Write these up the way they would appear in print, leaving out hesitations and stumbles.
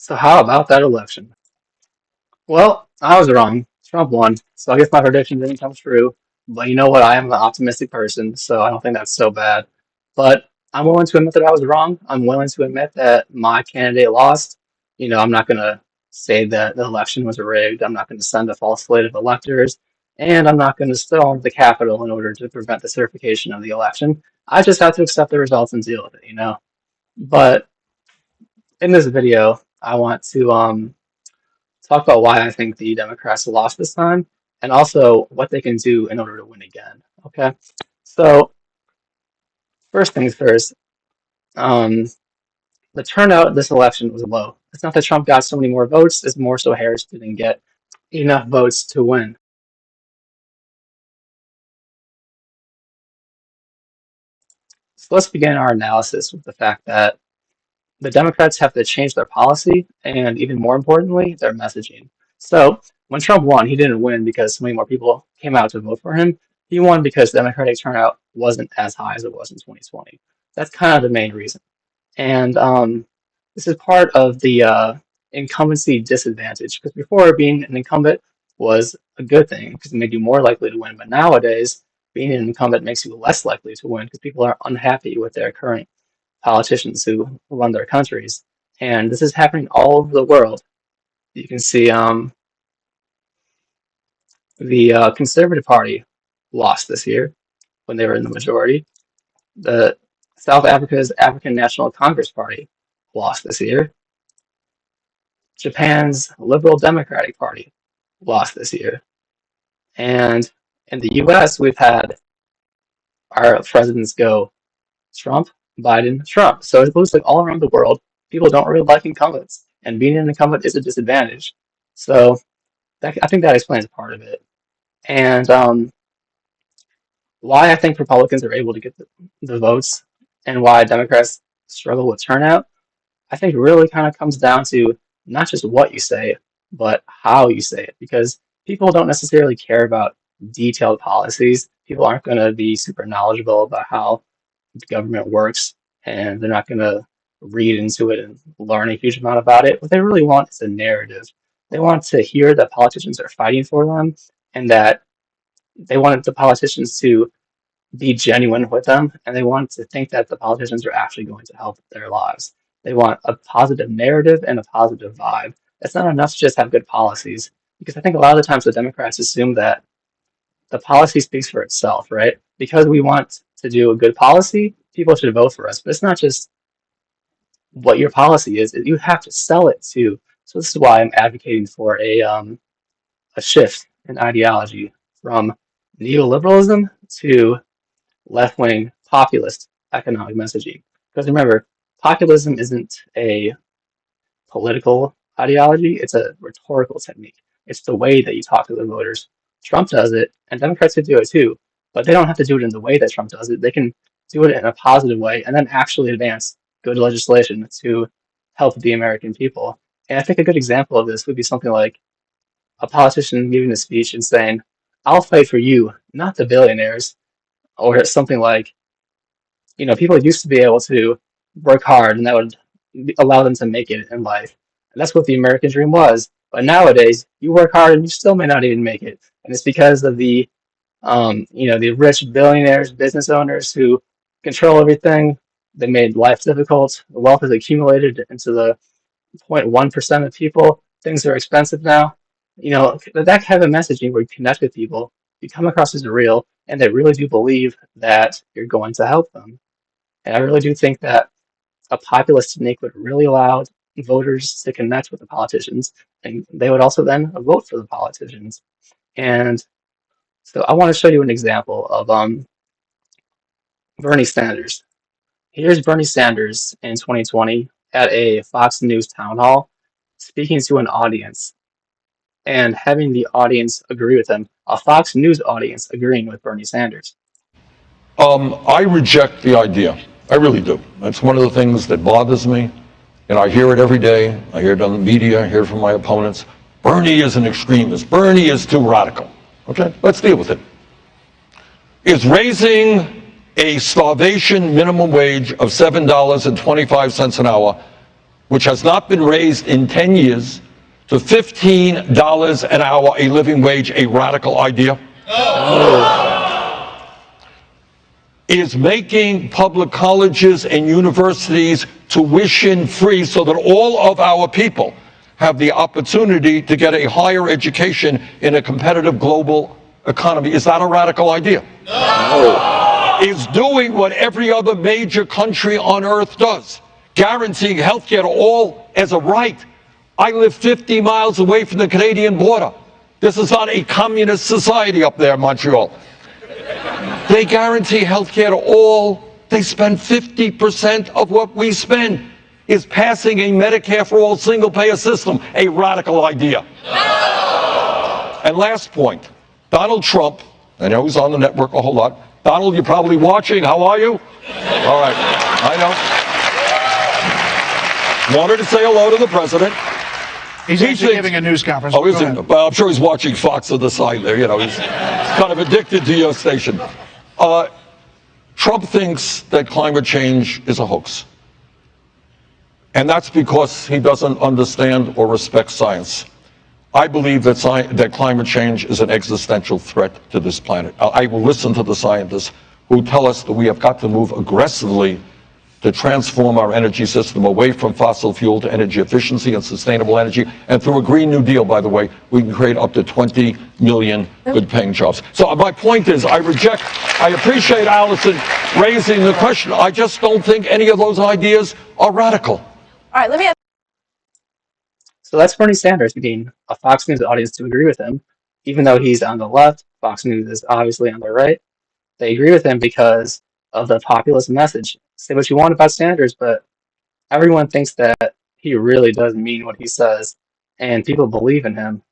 So how about that election? Well, I was wrong. Trump won, so I guess my prediction didn't come true. But you know what? I am an optimistic person, so I don't think that's so bad. But I'm willing to admit that I was wrong. I'm willing to admit that my candidate lost. I'm not going to say that the election was rigged. I'm not going to send a false slate of electors, and I'm not going to storm the Capitol in order to prevent the certification of the election. I just have to accept the results and deal with it. But in this video, I want to talk about why I think the Democrats lost this time, and also what they can do in order to win again. Okay, so first things first, um, the turnout this election was low. It's not that Trump got so many more votes; it's more so Harris didn't get enough votes to win. So let's begin our analysis with the fact that the Democrats have to change their policy and, even more importantly, their messaging. So when Trump won, he didn't win because so many more people came out to vote for him. He won because the Democratic turnout wasn't as high as it was in 2020. That's kind of the main reason. And this is part of the incumbency disadvantage because before being an incumbent was a good thing because it made you more likely to win. But nowadays, being an incumbent makes you less likely to win because people are unhappy with their current politicians who run their countries. And this is happening all over the world. You can see the Conservative Party lost this year when they were in the majority. The South Africa's African National Congress Party lost this year. Japan's Liberal Democratic Party lost this year. And in the US, we've had our presidents go Trump, Biden, Trump. So it looks like all around the world, people don't really like incumbents, and being an incumbent is a disadvantage. So I think that explains part of it. And why I think Republicans are able to get the votes and why Democrats struggle with turnout, I think really kind of comes down to not just what you say, but how you say it. Because people don't necessarily care about detailed policies. People aren't going to be super knowledgeable about how the government works, and they're not going to read into it and learn a huge amount about it. What they really want is a narrative. They want to hear that politicians are fighting for them and that they want the politicians to be genuine with them, and they want to think that the politicians are actually going to help their lives. They want a positive narrative and a positive vibe. It's not enough to just have good policies, because I think a lot of the times the Democrats assume that the policy speaks for itself, right? Because we want to do a good policy, people should vote for us. But it's not just what your policy is; you have to sell it too. So this is why I'm advocating for a shift in ideology from neoliberalism to left-wing populist economic messaging. Because remember, populism isn't a political ideology, it's a rhetorical technique. It's the way that you talk to the voters. Trump does it, and Democrats could do it too, but they don't have to do it in the way that Trump does it. They can do it in a positive way and then actually advance good legislation to help the American people. And I think a good example of this would be something like a politician giving a speech and saying, I'll fight for you, not the billionaires, or something like, people used to be able to work hard and that would allow them to make it in life. And that's what the American dream was. But nowadays, you work hard and you still may not even make it. And it's because of the rich billionaires, business owners who control everything. They made life difficult. The wealth is accumulated into the 0.1% of people. Things are expensive now. That kind of messaging where you connect with people, you come across as real, and they really do believe that you're going to help them. And I really do think that a populist technique would really allow voters to connect with the politicians, and they would also then vote for the politicians. And so I want to show you an example of Bernie Sanders. Here's Bernie Sanders in 2020 at a Fox News town hall speaking to an audience and having the audience agree with him, a Fox News audience agreeing with Bernie Sanders. I reject the idea. I really do. That's one of the things that bothers me. And I hear it every day. I hear it on the media. I hear it from my opponents. Bernie is an extremist. Bernie is too radical. Okay, let's deal with it. Is raising a starvation minimum wage of $7.25 an hour which has not been raised in 10 years, to $15 an hour, a living wage, a radical idea? Is making public colleges and universities tuition free so that all of our people have the opportunity to get a higher education in a competitive global economy. Is that a radical idea? No. Is doing what every other major country on earth does, guaranteeing health care to all as a right. I live 50 miles away from the Canadian border. This is not a communist society up there in Montreal. They guarantee health care to all. They spend 50% of what we spend. Is passing a Medicare for all single-payer system a radical idea? And last point, Donald Trump, I know he's on the network a whole lot. Donald, you're probably watching. How are you? All right, I know. Wanted to say hello to the president. He's actually giving a news conference. Oh, is he? Well, I'm sure he's watching Fox on the side there. You know, he's kind of addicted to your station. Trump thinks that climate change is a hoax. And that's because he doesn't understand or respect science. I believe that climate change is an existential threat to this planet. I will listen to the scientists who tell us that we have got to move aggressively to transform our energy system away from fossil fuel to energy efficiency and sustainable energy. And through a Green New Deal, by the way, we can create up to 20 million good-paying jobs. So my point is, I appreciate Allison raising the question. I just don't think any of those ideas are radical. All right, let me ask. So that's Bernie Sanders getting a Fox News audience to agree with him, even though he's on the left. Fox News is obviously on the right. They agree with him because of the populist message. Say what you want about Sanders, but everyone thinks that he really does mean what he says, and people believe in him.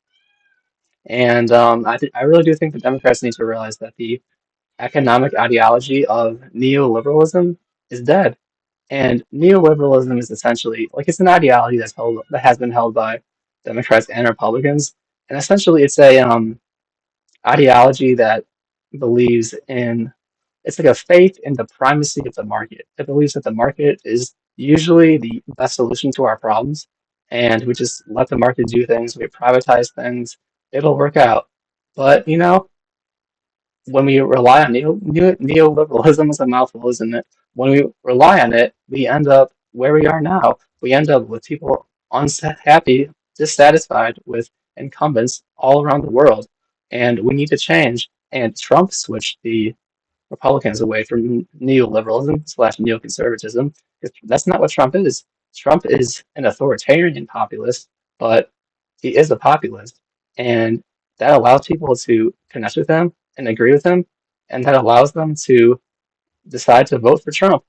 And I really do think the Democrats need to realize that the economic ideology of neoliberalism is dead. And neoliberalism is essentially like it's an ideology that has been held by Democrats and Republicans, and essentially it's a ideology that believes in it's like a faith in the primacy of the market. It believes that the market is usually the best solution to our problems, and we just let the market do things. We privatize things, it'll work out. But when we rely on neoliberalism, is a mouthful, isn't it? When we rely on it, we end up where we are now. We end up with people unhappy, dissatisfied with incumbents all around the world, and we need to change. And Trump switched the Republicans away from neoliberalism slash neoconservatism. That's not what Trump is. Trump is an authoritarian populist, but he is a populist, and that allows people to connect with him and agree with him, and that allows them to decide to vote for Trump.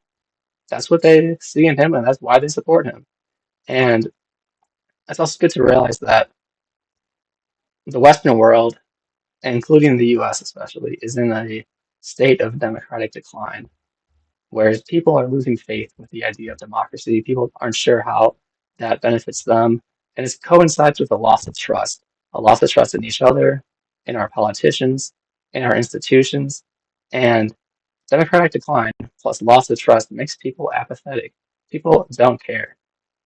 That's what they see in him, and that's why they support him. And it's also good to realize that the Western world, including the US especially, is in a state of democratic decline, whereas people are losing faith with the idea of democracy. People aren't sure how that benefits them, and it coincides with a loss of trust in each other, in our politicians, in our institutions, and democratic decline plus loss of trust makes people apathetic. People don't care.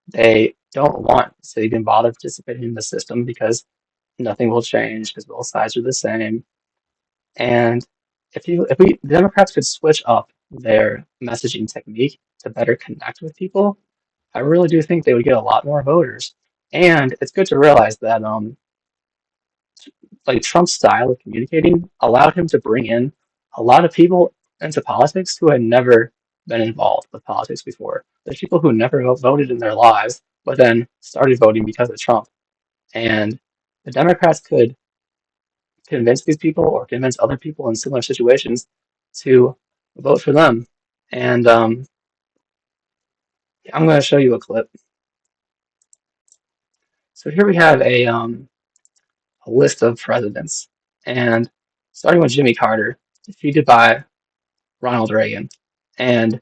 They don't want to even bother participating in the system because nothing will change because both sides are the same. And if the Democrats could switch up their messaging technique to better connect with people, I really do think they would get a lot more voters. And it's good to realize that like Trump's style of communicating allowed him to bring in a lot of people into politics who had never been involved with politics before. There's people who never voted in their lives, but then started voting because of Trump. And the Democrats could convince these people or convince other people in similar situations to vote for them. And I'm going to show you a clip. So here we have a list of presidents, and starting with Jimmy Carter, defeated by Ronald Reagan. And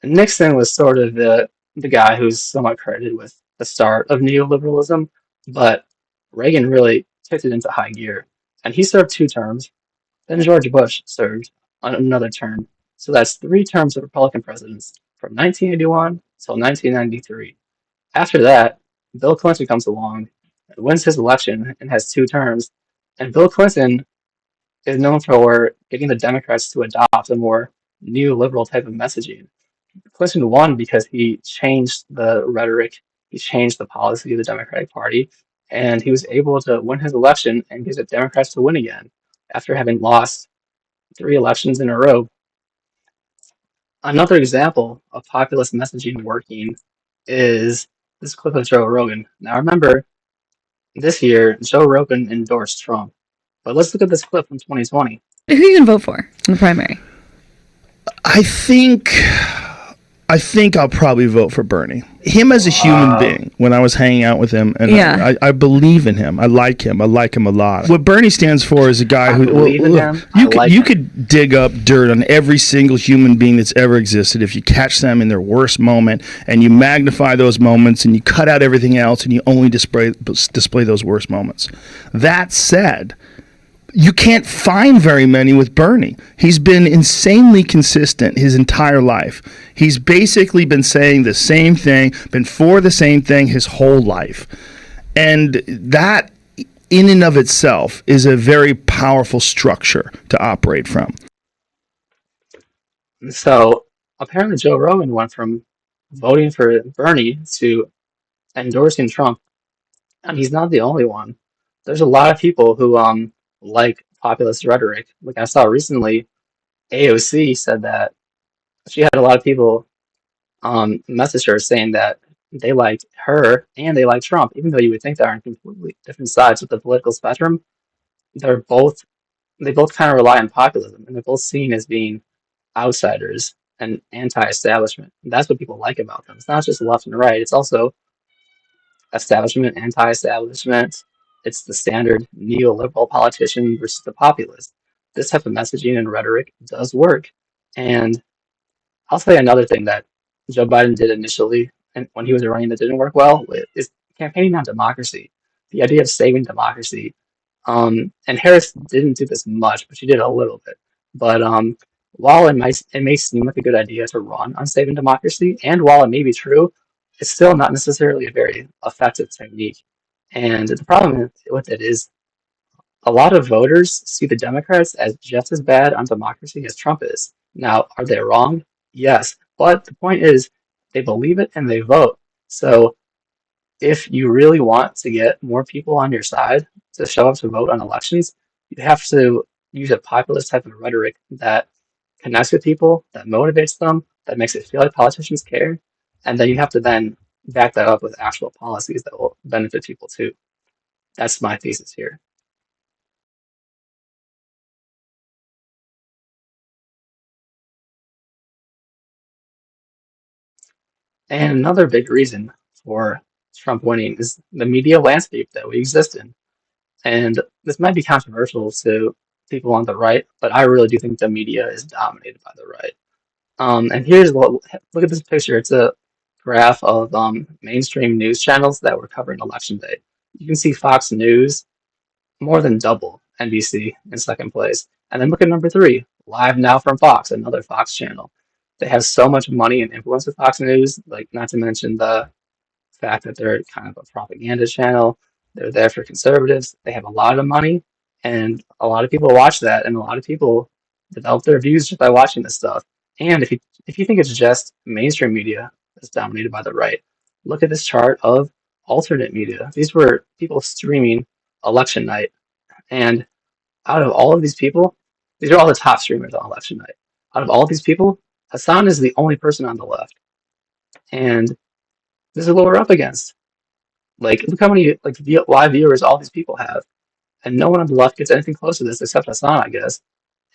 Nixon was sort of the guy who's somewhat credited with the start of neoliberalism, but Reagan really kicked it into high gear. And he served 2 terms. Then George Bush served on another term. So that's 3 terms of Republican presidents from 1981 till 1993. After that, Bill Clinton comes along, wins his election, and has 2 terms. And Bill Clinton is known for getting the Democrats to adopt a more neoliberal type of messaging. Clinton won because he changed the rhetoric, he changed the policy of the Democratic Party, and he was able to win his election and get the Democrats to win again after having lost 3 elections in a row. Another example of populist messaging working is this clip of Joe Rogan. Now remember, this year, Joe Rogan endorsed Trump. But let's look at this clip from 2020. Who are you gonna vote for in the primary? I think I'll probably vote for Bernie. Him as a human being, when I was hanging out with him, and Yeah. I believe in him. I like him. I like him a lot. What Bernie stands for is a guy who believe in him. I like you him. could dig up dirt on every single human being that's ever existed if you catch them in their worst moment and you magnify those moments and you cut out everything else and you only display those worst moments. That said, you can't find very many with Bernie. He's been insanely consistent his entire life. He's basically been saying the same thing, been for the same thing his whole life. And that, in and of itself, is a very powerful structure to operate from. So apparently Joe Rogan went from voting for Bernie to endorsing Trump, and he's not the only one. There's a lot of people who like populist rhetoric. Like I saw recently, AOC said that she had a lot of people message her saying that they liked her and they like Trump, even though you would think they're on completely different sides of the political spectrum. They're both they both kind of rely on populism, and they're both seen as being outsiders and anti-establishment. And that's what people like about them. It's not just left and right; it's also establishment, anti-establishment. It's the standard neoliberal politician versus the populist. This type of messaging and rhetoric does work. And I'll say another thing that Joe Biden did initially, and when he was running that didn't work well, is campaigning on democracy. The idea of saving democracy. And Harris didn't do this much, but she did a little bit. But while it may seem like a good idea to run on saving democracy, and while it may be true, it's still not necessarily a very effective technique. And the problem with it is a lot of voters see the Democrats as just as bad on democracy as Trump is. Now, are they wrong? Yes. But the point is, they believe it and they vote. So if you really want to get more people on your side to show up to vote on elections, you have to use a populist type of rhetoric that connects with people, that motivates them, that makes it feel like politicians care, and then you have to then back that up with actual policies that will benefit people too. That's my thesis here. And another big reason for Trump winning is the media landscape that we exist in. And this might be controversial to people on the right, but I really do think the media is dominated by the right. And look at this picture. It's a graph of mainstream news channels that were covering election day. You can see Fox News more than double NBC in second place. And then look at number 3, Live Now from Fox, another Fox channel. They have so much money and influence with Fox News, like not to mention the fact that they're kind of a propaganda channel. They're there for conservatives. They have a lot of money, and a lot of people watch that, and a lot of people develop their views just by watching this stuff. And if you think it's just mainstream media that's dominated by the right, look at this chart of alternate media. These were people streaming election night, and out of all of these people, these are all the top streamers on election night. Out of all of these people, Hassan is the only person on the left, and this is what we're up against. Like, look how many live viewers all these people have, and no one on the left gets anything close to this except Hassan, I guess.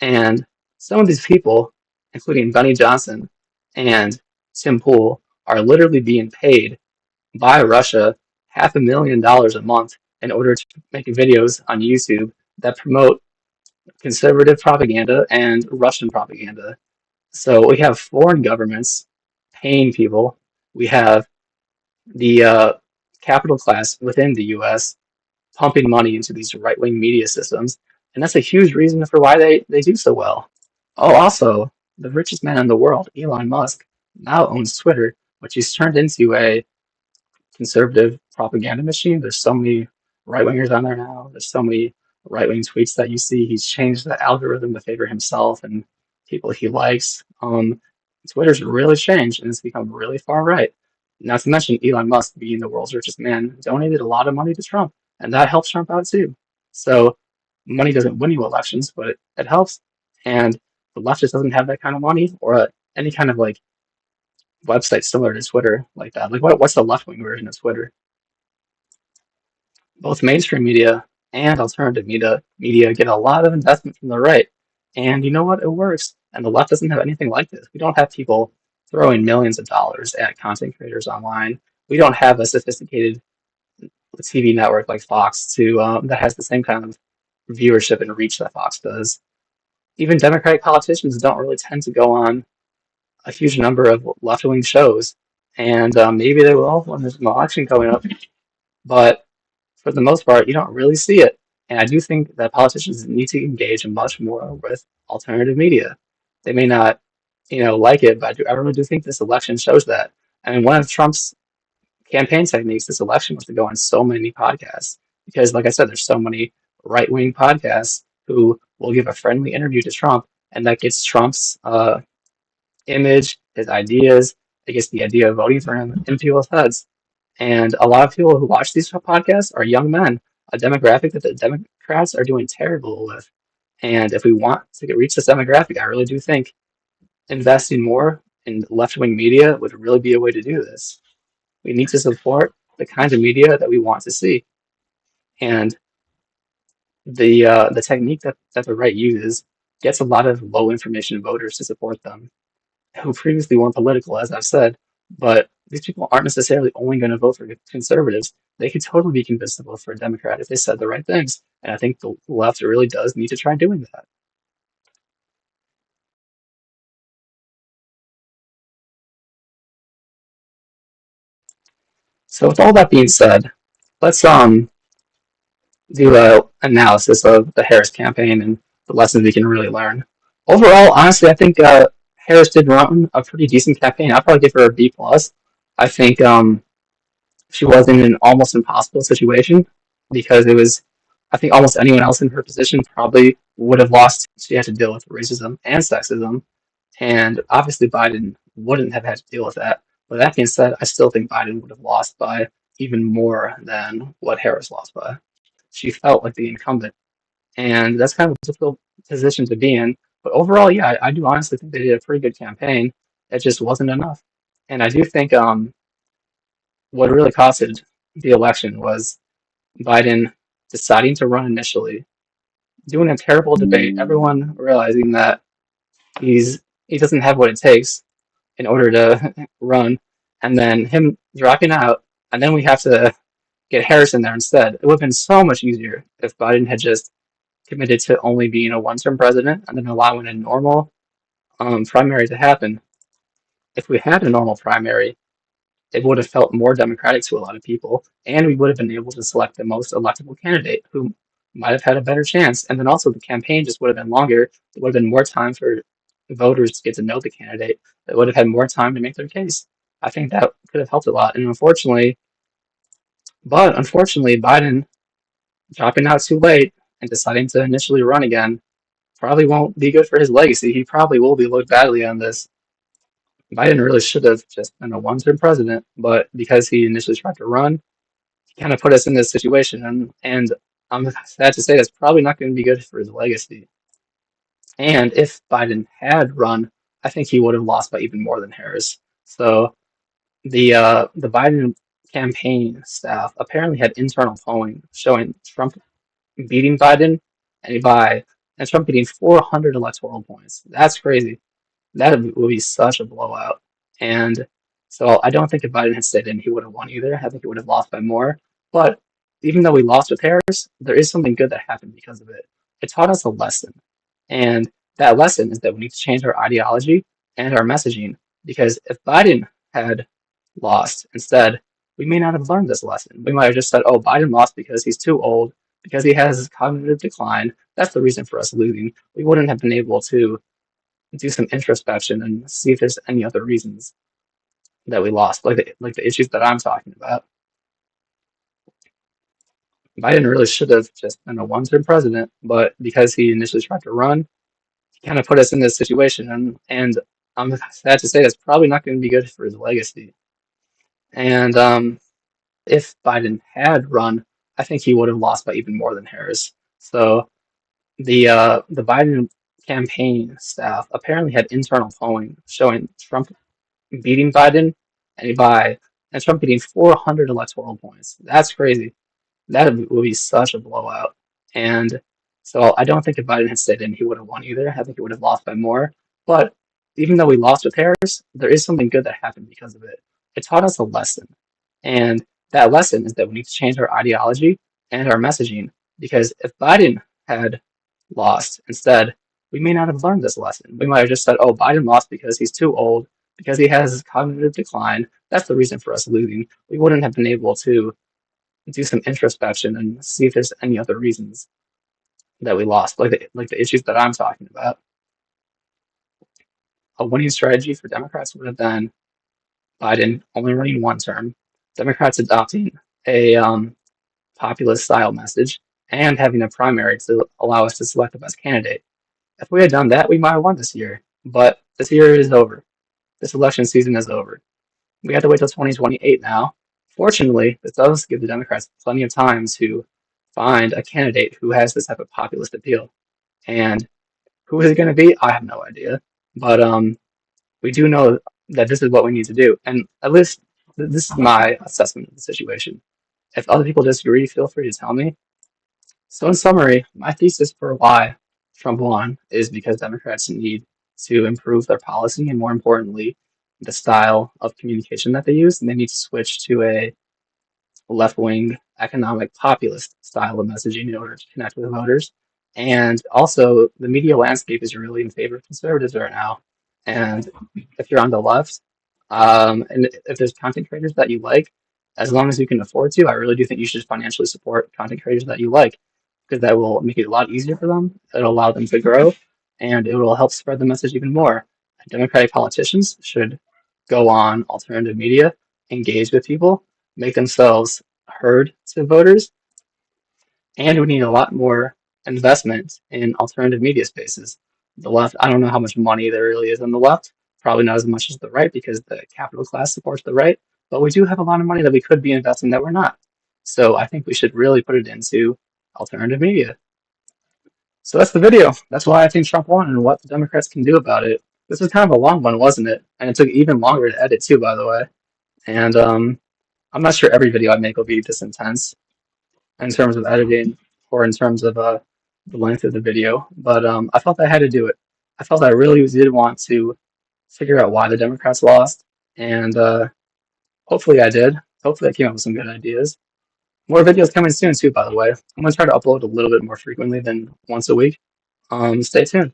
And some of these people, including Benny Johnson and Tim Pool, are literally being paid by Russia $500,000 a month in order to make videos on YouTube that promote conservative propaganda and Russian propaganda. So we have foreign governments paying people. We have the capital class within the US pumping money into these right-wing media systems, and that's a huge reason for why they do so well. Oh, also, the richest man in the world, Elon Musk, now owns Twitter, which he's turned into a conservative propaganda machine. There's so many right wingers on there now. There's so many right wing tweets that you see. He's changed the algorithm to favor himself and people he likes. Twitter's really changed and it's become really far right. Not to mention Elon Musk being the world's richest man donated a lot of money to Trump, and that helps Trump out too. So money doesn't win you elections, but it helps. And the left just doesn't have that kind of money or any kind of like website similar to Twitter like that. Like what's the left wing version of Twitter? Both mainstream media and alternative media get a lot of investment from the right. And you know what? It works. And the left doesn't have anything like this. We don't have people throwing millions of dollars at content creators online. We don't have a sophisticated TV network like Fox that has the same kind of viewership and reach that Fox does. Even Democratic politicians don't really tend to go on a huge number of left-wing shows, and maybe they will when there's an election coming up. But for the most part, you don't really see it. And I do think that politicians need to engage much more with alternative media. They may not, like it, but I really do think this election shows that. I mean, one of Trump's campaign techniques this election was to go on so many podcasts because, like I said, there's so many right-wing podcasts who will give a friendly interview to Trump, and that gets Trump's image, his ideas. It gets the idea of voting for him in people's heads. And a lot of people who watch these podcasts are young men, a demographic that the Democrats are doing terrible with. And if we want to reach this demographic, I really do think investing more in left-wing media would really be a way to do this. We need to support the kinds of media that we want to see. And the technique that the right uses gets a lot of low information voters to support them, who previously weren't political, as I've said, but these people aren't necessarily only going to vote for conservatives. They could totally be convinced to vote for a Democrat if they said the right things. And I think the left really does need to try doing that. So with all that being said, let's do a analysis of the Harris campaign and the lessons we can really learn. Overall, honestly, I think Harris did run a pretty decent campaign. I'd probably give her a B plus. I think she was in an almost impossible situation because I think almost anyone else in her position probably would have lost. She had to deal with racism and sexism, and obviously Biden wouldn't have had to deal with that. But that being said, I still think Biden would have lost by even more than what Harris lost by. She felt like the incumbent, and that's kind of a difficult position to be in. But overall, yeah, I do honestly think they did a pretty good campaign. It just wasn't enough, and I do think what really costed the election was Biden deciding to run initially, doing a terrible debate, everyone realizing that he doesn't have what it takes in order to run, and then him dropping out, and then we have to get Harris in there instead. It would have been so much easier if Biden had just committed to only being a one-term president and then allowing a normal primary to happen. If we had a normal primary, it would have felt more democratic to a lot of people, and we would have been able to select the most electable candidate who might have had a better chance. And then also the campaign just would have been longer. It would have been more time for voters to get to know the candidate. It would have had more time to make their case. I think that could have helped a lot. And unfortunately, Biden dropping out too late and deciding to initially run again probably won't be good for his legacy. He probably will be looked badly on this. Biden really should have just been a one-term president, but because he initially tried to run, he kind of put us in this situation, and I'm sad to say that's probably not going to be good for his legacy. And if Biden had run, I think he would have lost by even more than Harris. So the Biden campaign staff apparently had internal polling showing Trump beating Biden and Trump getting 400 electoral points. That's crazy. That would be such a blowout. And so I don't think if Biden had stayed in, he would have won either. I think he would have lost by more. But even though we lost with Harris, there is something good that happened because of it. It taught us a lesson. And that lesson is that we need to change our ideology and our messaging. Because if Biden had lost instead, we may not have learned this lesson. We might have just said, oh, Biden lost because he's too old, because he has cognitive decline. That's the reason for us losing. We wouldn't have been able to do some introspection and see if there's any other reasons that we lost, like the issues that I'm talking about. Biden really should have just been a one-term president, but because he initially tried to run, he kind of put us in this situation, and I'm sad to say that's probably not going to be good for his legacy. And if Biden had run, I think he would have lost by even more than Harris. So the Biden campaign staff apparently had internal polling showing Trump beating Biden and by and Trump getting 400 electoral points. That's crazy. That would be such a blowout. And so I don't think if Biden had stayed in, he would have won either. I think he would have lost by more. But even though we lost with Harris, there is something good that happened because of it. It taught us a lesson. And that lesson is that we need to change our ideology and our messaging. Because if Biden had lost instead, we may not have learned this lesson. We might have just said, oh, Biden lost because he's too old, because he has cognitive decline. That's the reason for us losing. We wouldn't have been able to do some introspection and see if there's any other reasons that we lost, like the issues that I'm talking about. A winning strategy for Democrats would have been Biden only running one term, Democrats adopting a populist style message, and having a primary to allow us to select the best candidate. If we had done that, we might have won this year. But this year is over. This election season is over. We have to wait till 2028 now. Fortunately, this does give the Democrats plenty of time to find a candidate who has this type of populist appeal. And who is it going to be? I have no idea. But we do know that this is what we need to do. And at least this is my assessment of the situation. If other people disagree, feel free to tell me. So in summary, my thesis for why Trump won is because Democrats need to improve their policy and more importantly, the style of communication that they use, and they need to switch to a left-wing economic populist style of messaging in order to connect with voters. And also, the media landscape is really in favor of conservatives right now. And if you're on the left, and if there's content creators that you like, as long as you can afford to, I really do think you should financially support content creators that you like, because that will make it a lot easier for them. It'll allow them to grow, and it will help spread the message even more. Democratic politicians should go on alternative media, engage with people, make themselves heard to voters, and we need a lot more investment in alternative media spaces. The left, I don't know how much money there really is on the left, probably not as much as the right because the capital class supports the right, but we do have a lot of money that we could be investing that we're not. So I think we should really put it into alternative media. So that's the video. That's why I think Trump won and what the Democrats can do about it. This was kind of a long one, wasn't it? And it took even longer to edit too, by the way. And I'm not sure every video I make will be this intense in terms of editing or in terms of the length of the video, but I felt I had to do it. I felt I really did want to figure out why the Democrats lost, and hopefully I did. Hopefully I came up with some good ideas. More videos coming soon too, by the way. I'm going to try to upload a little bit more frequently than once a week. Stay tuned.